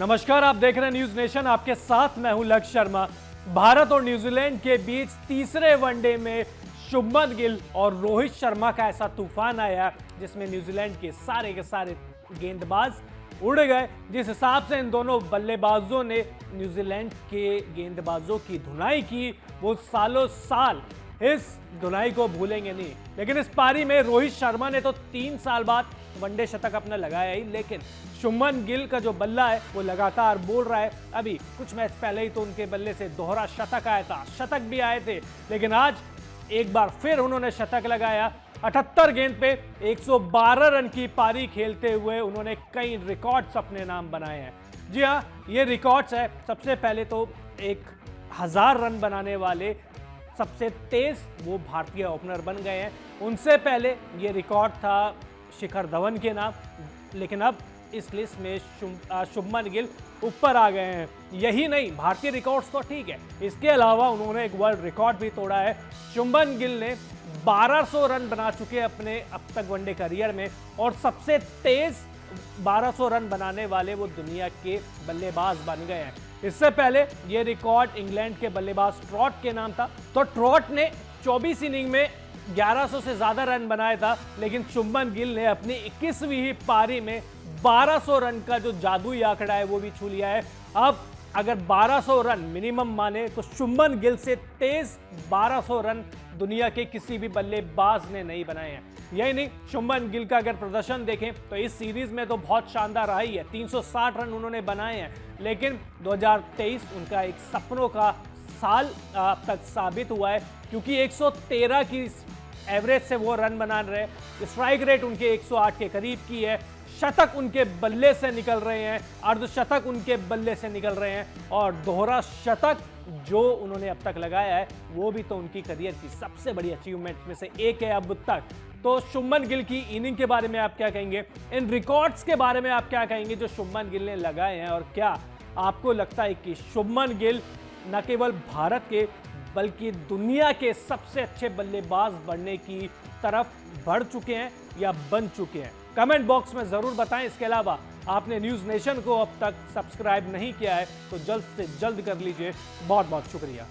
नमस्कार, आप देख रहे हैं न्यूज नेशन। आपके साथ मैं हूं लक्ष्य शर्मा। भारत और न्यूजीलैंड के बीच तीसरे वनडे में शुभमन गिल और रोहित शर्मा का ऐसा तूफान आया जिसमें न्यूजीलैंड के सारे गेंदबाज उड़ गए। जिस हिसाब से इन दोनों बल्लेबाजों ने न्यूजीलैंड के गेंदबाजों की धुनाई की, वो सालों साल इस धुनाई को भूलेंगे नहीं। लेकिन इस पारी में रोहित शर्मा ने तो 3 साल बाद वनडे शतक अपना लगाया ही, लेकिन शुभमन गिल का जो बल्ला है वो लगातार बोल रहा है। अभी कुछ मैच पहले ही तो उनके बल्ले से दोहरा शतक आया था, शतक भी आए थे, लेकिन आज एक बार फिर उन्होंने शतक लगाया। 78 गेंद पे 112 रन की पारी खेलते हुए उन्होंने कई रिकॉर्ड्स अपने नाम बनाए हैं। जी हाँ, ये रिकॉर्ड्स है। सबसे पहले तो 1000 रन बनाने वाले सबसे तेज वो भारतीय ओपनर बन गए हैं। उनसे पहले ये रिकॉर्ड था शिखर धवन के नाम, लेकिन अब इस लिस्ट में शुभमन गिल ऊपर आ गए हैं। यही नहीं, भारतीय रिकॉर्ड्स तो ठीक है, इसके अलावा उन्होंने एक वर्ल्ड रिकॉर्ड भी तोड़ा है। शुभमन गिल ने 1200 रन बना चुके हैं अपने अब तक वनडे करियर में, और सबसे तेज 1200 रन बनाने वाले वो दुनिया के बल्लेबाज बन गए हैं। इससे पहले ये रिकॉर्ड इंग्लैंड के बल्लेबाज ट्रॉट के नाम था। तो ट्रॉट ने 24 इनिंग में 1100 से ज्यादा रन बनाया था, लेकिन शुभमन गिल ने अपनी 21वीं ही पारी में 1200 रन का जो जादुई आंकड़ा है वो भी छू लिया है। अब अगर 1200 रन मिनिमम माने तो शुभमन गिल से तेज 1200 रन दुनिया के किसी भी बल्लेबाज ने नहीं बनाए हैं। यही नहीं, शुभमन गिल का अगर प्रदर्शन देखें तो इस सीरीज में तो बहुत शानदार रहा ही है। 360 रन उन्होंने बनाए हैं, लेकिन 2023 उनका एक सपनों का साल अब तक साबित हुआ है, क्योंकि 113 की एवरेज से वो रन बना रहे, स्ट्राइक रेट उनके 108 के करीब की है, शतक उनके बल्ले से निकल रहे हैं, अर्धशतक उनके बल्ले से निकल रहे हैं, और दोहरा शतक जो उन्होंने अब तक लगाया है वो भी तो उनकी करियर की सबसे बड़ी अचीवमेंट में से एक है अब तक। तो शुभमन गिल की इनिंग के बारे में आप क्या कहेंगे, इन रिकॉर्ड्स के बारे में आप क्या कहेंगे जो शुभमन गिल ने लगाए हैं, और क्या आपको लगता है कि शुभमन गिल न केवल भारत के बल्कि दुनिया के सबसे अच्छे बल्लेबाज बनने की तरफ बढ़ चुके हैं या बन चुके हैं? कमेंट बॉक्स में जरूर बताएं। इसके अलावा आपने न्यूज़ नेशन को अब तक सब्सक्राइब नहीं किया है तो जल्द से जल्द कर लीजिए। बहुत बहुत शुक्रिया।